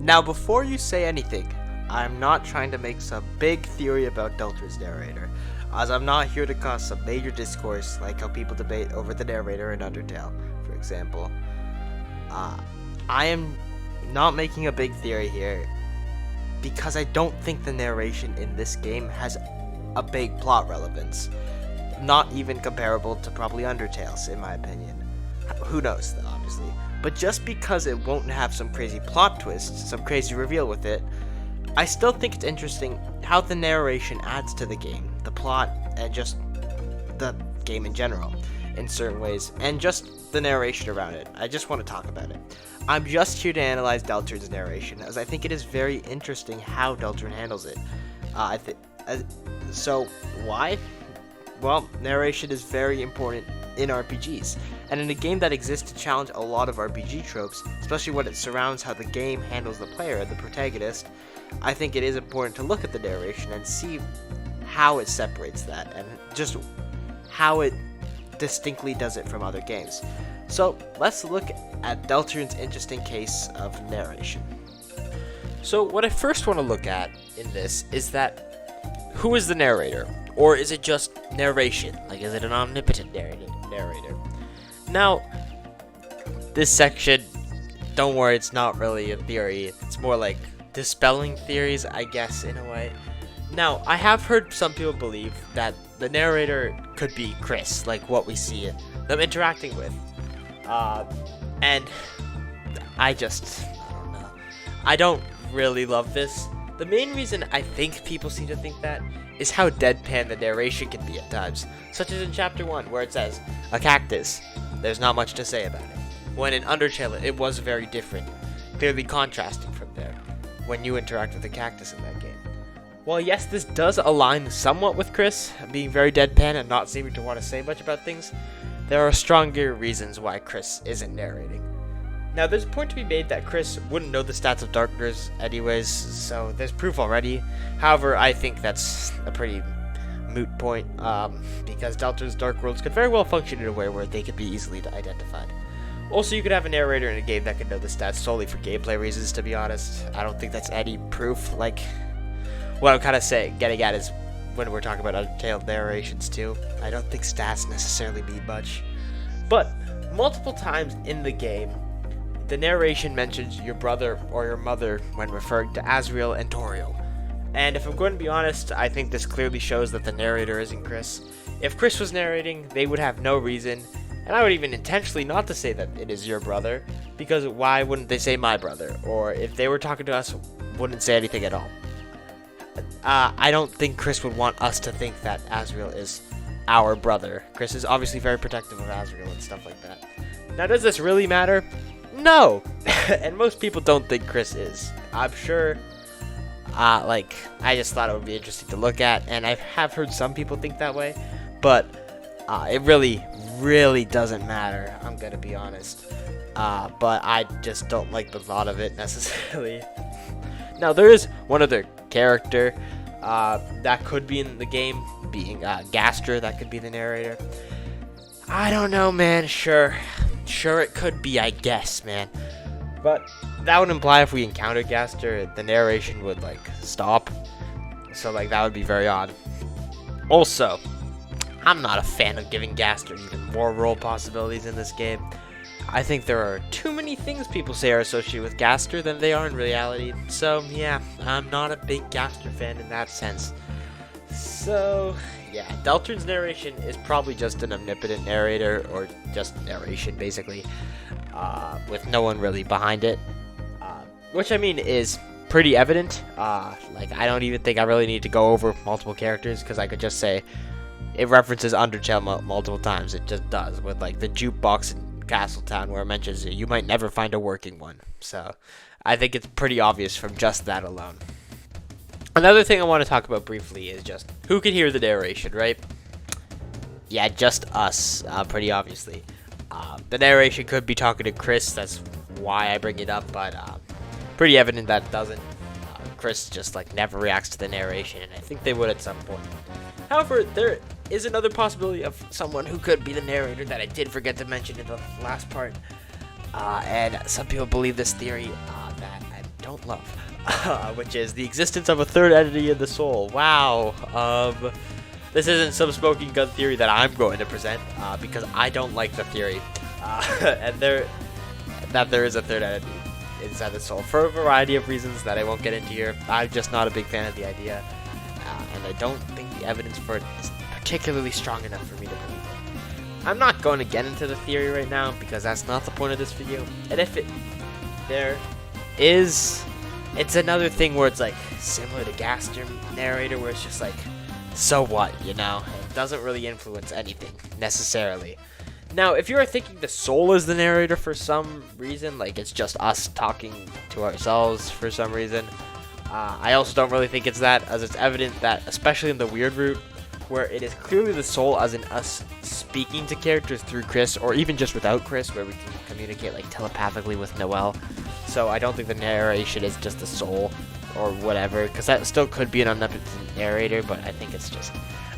Now, before you say anything, I'm not trying to make some big theory about Deltarune's narrator, as I'm not here to cause some major discourse like how people debate over the narrator in Undertale, for example. I am not making a big theory here because I don't think the narration in this game has a big plot relevance. Not even comparable to probably Undertale's, in my opinion. Who knows, though, obviously. But just because it won't have some crazy plot twist, some crazy reveal with it, I still think it's interesting how the narration adds to the game, the plot, and just the game in general, in certain ways, and just the narration around it. I just want to talk about it. I'm just here to analyze Deltarune's narration, as I think it is very interesting how Deltarune handles it. So, why? Well, narration is very important in RPGs, and in a game that exists to challenge a lot of RPG tropes, especially when it surrounds how the game handles the player, the protagonist, I think it is important to look at the narration and see how it separates that, and just how it distinctly does it from other games. So, let's look at Deltarune's interesting case of narration. So, what I first want to look at in this is that, who is the narrator? Or is it just narration? Like, is it an omnipotent narrator? Now, this section, don't worry, it's not really a theory. It's more like dispelling theories, I guess, in a way. Now, I have heard some people believe that the narrator could be Kris, like what we see them interacting with. And I don't know. I don't really love this. The main reason I think people seem to think that is how deadpan the narration can be at times, such as in Chapter 1, where it says, a cactus. There's not much to say about it. When in Undertale, it was very different, clearly contrasting from there, when you interact with the cactus in that game. While yes, this does align somewhat with Kris, being very deadpan and not seeming to want to say much about things, there are stronger reasons why Kris isn't narrating. Now, there's a point to be made that Kris wouldn't know the stats of Darkness anyways, so there's proof already. However, I think that's a pretty moot point, because Deltarune's Dark Worlds could very well function in a way where they could be easily identified. Also, you could have a narrator in a game that could know the stats solely for gameplay reasons, to be honest. I don't think that's any proof. Like, what I'm kind of getting at is when we're talking about Undertale narrations too, I don't think stats necessarily mean much. But multiple times in the game, the narration mentions your brother or your mother when referring to Asriel and Toriel. And if I'm going to be honest, I think this clearly shows that the narrator isn't Kris. If Kris was narrating, they would have no reason, and I would even intentionally not to say that it is your brother, because why wouldn't they say my brother? Or if they were talking to us, wouldn't say anything at all. I don't think Kris would want us to think that Asriel is our brother. Kris is obviously very protective of Asriel and stuff like that. Now, does this really matter? No! And most people don't think Kris is. I'm sure, I just thought it would be interesting to look at, and I have heard some people think that way, but it really, really doesn't matter, I'm gonna be honest. But I just don't like the thought of it, necessarily. Now, there is one other character that could be in the game, being Gaster, that could be the narrator. I don't know, man, sure it could be, I guess, man. But that would imply if we encounter Gaster, the narration would, stop. So, that would be very odd. Also, I'm not a fan of giving Gaster even more role possibilities in this game. I think there are too many things people say are associated with Gaster than they are in reality. So, yeah, I'm not a big Gaster fan in that sense. So, yeah, Deltarune's narration is probably just an omnipotent narrator, or just narration, basically, with no one really behind it, which, I mean, is pretty evident. I don't even think I really need to go over multiple characters, because I could just say it references Undertale multiple times. It just does, with, the jukebox in Castletown, where it mentions you might never find a working one. So, I think it's pretty obvious from just that alone. Another thing I want to talk about briefly is just who can hear the narration, right? Yeah, just us, pretty obviously. The narration could be talking to Kris, that's why I bring it up, but pretty evident that it doesn't. Kris just never reacts to the narration, and I think they would at some point. However, there is another possibility of someone who could be the narrator that I did forget to mention in the last part, and some people believe this theory that I'm don't love, which is the existence of a third entity in the soul. Wow. This isn't some smoking gun theory that I'm going to present, because I don't like the theory, and there is a third entity inside the soul for a variety of reasons that I won't get into here. I'm just not a big fan of the idea, and I don't think the evidence for it is particularly strong enough for me to believe it. I'm not going to get into the theory right now because that's not the point of this video. And if there is, it's another thing where it's like similar to Gaster Narrator, where it's just like, so what, you know? It doesn't really influence anything necessarily. Now, if you are thinking the soul is the narrator for some reason, like it's just us talking to ourselves for some reason, I also don't really think it's that, as it's evident that, especially in the weird route, where it is clearly the soul as in us speaking to characters through Kris, or even just without Kris, where we can communicate like telepathically with Noelle. So I don't think the narration is just the soul or whatever, because that still could be an omnipotent narrator, but I think it's just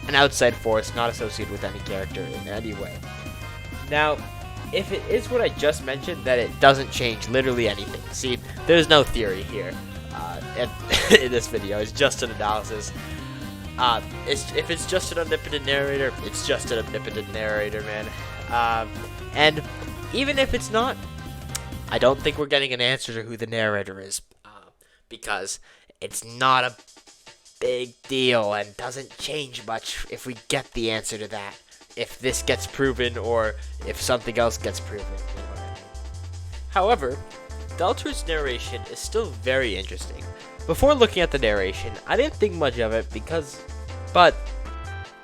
an outside force not associated with any character in any way. Now, if it is what I just mentioned, that it doesn't change literally anything. See, there's no theory here in this video. It's just an analysis. If it's just an omnipotent narrator, it's just an omnipotent narrator, man. And even if it's not, I don't think we're getting an answer to who the narrator is, because it's not a big deal and doesn't change much if we get the answer to that. If this gets proven, or if something else gets proven. You know what I mean? However, Deltarune's narration is still very interesting. Before looking at the narration, I didn't think much of it but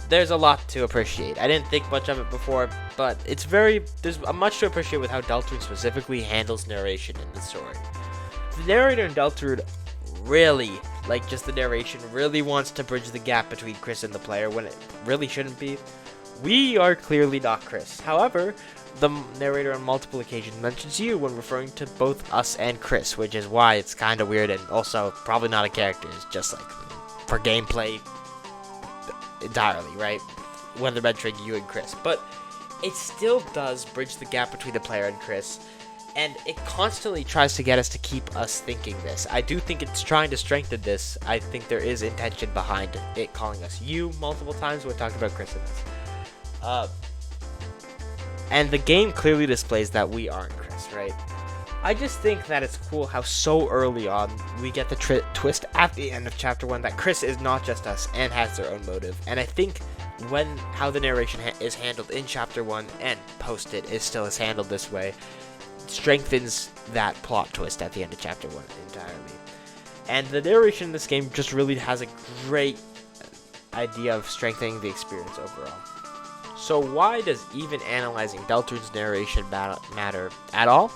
there's a lot to appreciate. I didn't think much of it before, but there's much to appreciate with how Deltarune specifically handles narration in the story. The narrator in Deltarune really, like just the narration, really wants to bridge the gap between Kris and the player when it really shouldn't be. We are clearly not Kris. However, the narrator on multiple occasions mentions you when referring to both us and Kris, which is why it's kind of weird and also probably not a character. It's just like for gameplay entirely, right? When they're mentioning you and Kris. But it still does bridge the gap between the player and Kris, and it constantly tries to get us to keep us thinking this. I do think it's trying to strengthen this. I think there is intention behind it calling us you multiple times when talking about Kris and us. And the game clearly displays that we aren't Kris, right? I just think that it's cool how so early on we get the twist at the end of Chapter 1 that Kris is not just us and has their own motive. And I think how the narration is handled in Chapter 1 and post-it still is handled this way, strengthens that plot twist at the end of Chapter 1 entirely. And the narration in this game just really has a great idea of strengthening the experience overall. So why does even analyzing Deltarune's narration matter at all?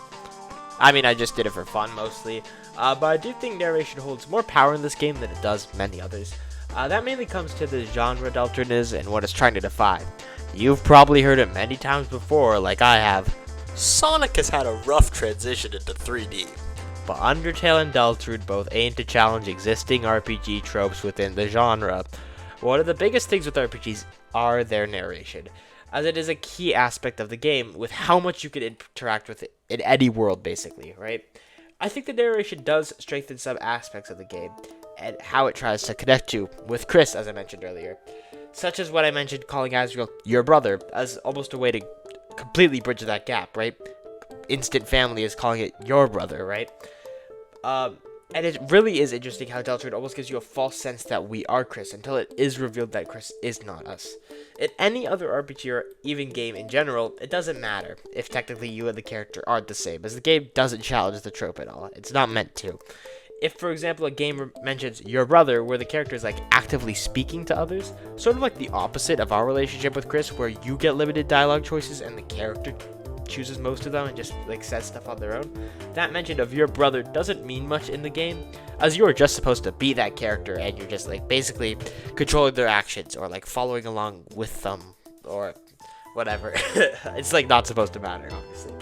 I mean, I just did it for fun mostly, but I do think narration holds more power in this game than it does many others. That mainly comes to the genre Deltarune is and what it's trying to defy. You've probably heard it many times before, like I have. Sonic has had a rough transition into 3D. But Undertale and Deltarune both aim to challenge existing RPG tropes within the genre. One of the biggest things with RPGs are their narration, as it is a key aspect of the game with how much you can interact with it in any world, basically, right? I think the narration does strengthen some aspects of the game and how it tries to connect you with Kris, as I mentioned earlier, such as what I mentioned, calling Asriel your brother as almost a way to completely bridge that gap, right? Instant Family is calling it your brother, right? And it really is interesting how Deltarune almost gives you a false sense that we are Kris until it is revealed that Kris is not us. In any other RPG or even game in general, it doesn't matter if technically you and the character aren't the same, as the game doesn't challenge the trope at all. It's not meant to. If, for example, a game mentions your brother, where the character is like actively speaking to others, sort of like the opposite of our relationship with Kris, where you get limited dialogue choices and the character chooses most of them and just like says stuff on their own, that mention of your brother doesn't mean much in the game, as you are just supposed to be that character and you're just like basically controlling their actions or like following along with them or whatever. It's like not supposed to matter, obviously.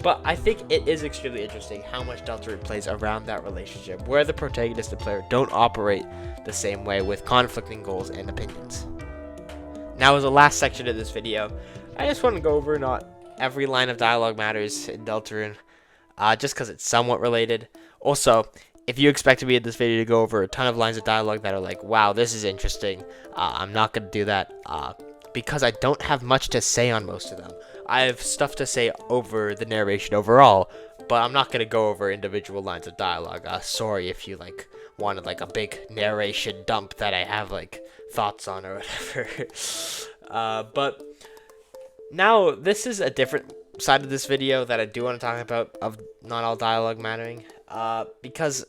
But I think it is extremely interesting how much Deltarune plays around that relationship, where the protagonist and player don't operate the same way with conflicting goals and opinions. Now, as the last section of this video, I just want to go over not every line of dialogue matters in Deltarune, just because it's somewhat related. Also, if you expect me in this video to go over a ton of lines of dialogue that are like, wow, this is interesting, I'm not going to do that because I don't have much to say on most of them. I have stuff to say over the narration overall, but I'm not going to go over individual lines of dialogue. Sorry if you like wanted like a big narration dump that I have like thoughts on or whatever. But now this is a different side of this video that I do want to talk about of not all dialogue mattering, because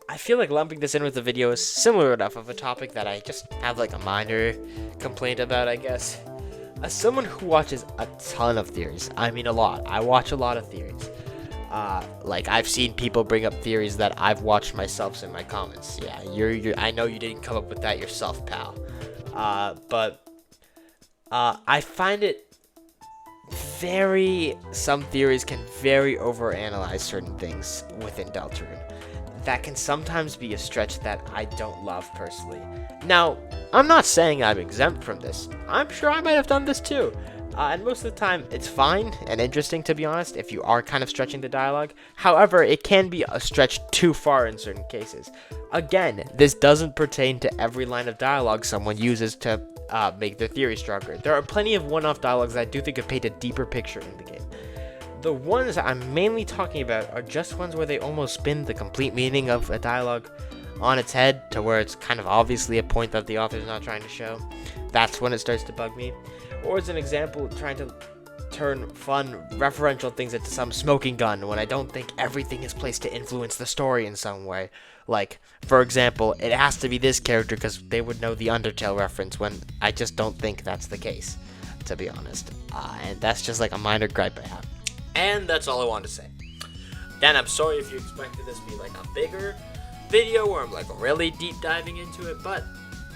I feel like lumping this in with the video is similar enough of a topic that I just have like a minor complaint about, I guess. As someone who watches a ton of theories, I mean a lot, I watch a lot of theories. Like I've seen people bring up theories that I've watched myself in my comments. Yeah, you're I know you didn't come up with that yourself, pal. But I find it some theories can very overanalyze certain things within Deltarune. That can sometimes be a stretch that I don't love personally. Now, I'm not saying I'm exempt from this. I'm sure I might have done this too. And most of the time, it's fine and interesting, to be honest, if you are kind of stretching the dialogue. However, it can be a stretch too far in certain cases. Again, this doesn't pertain to every line of dialogue someone uses to make their theory stronger. There are plenty of one-off dialogues that I do think have paint a deeper picture in the game. The ones I'm mainly talking about are just ones where they almost spin the complete meaning of a dialogue on its head to where it's kind of obviously a point that the author's not trying to show. That's when it starts to bug me. Or as an example, trying to turn fun referential things into some smoking gun when I don't think everything is placed to influence the story in some way. Like, for example, it has to be this character because they would know the Undertale reference when I just don't think that's the case, to be honest. And that's just like a minor gripe I have. And that's all I wanted to say. Then I'm sorry if you expected this to be like a bigger video where I'm like really deep diving into it, but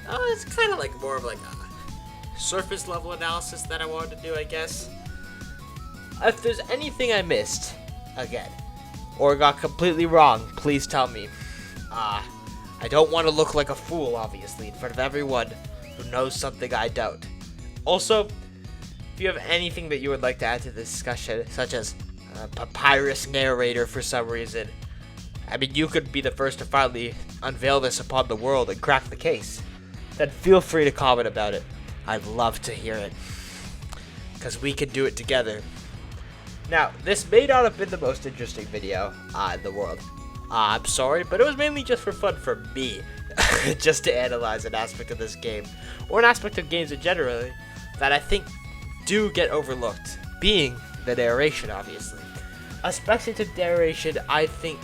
it's kind of like more of like a surface level analysis that I wanted to do, I guess. If there's anything I missed, again, or got completely wrong, please tell me. I don't want to look like a fool, obviously, in front of everyone who knows something I don't. Also, if you have anything that you would like to add to the discussion, such as a papyrus narrator for some reason, I mean, you could be the first to finally unveil this upon the world and crack the case, then feel free to comment about it. I'd love to hear it, because we can do it together. Now, this may not have been the most interesting video in the world. I'm sorry, but it was mainly just for fun for me, just to analyze an aspect of this game, or an aspect of games in general, that I think do get overlooked, being the narration, obviously. Especially to narration, I think,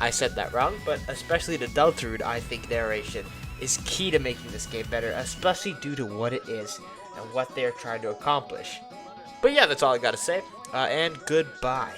I said that wrong, but especially to Deltarune, I think narration is key to making this game better, especially due to what it is and what they're trying to accomplish. But yeah, that's all I gotta say, and goodbye.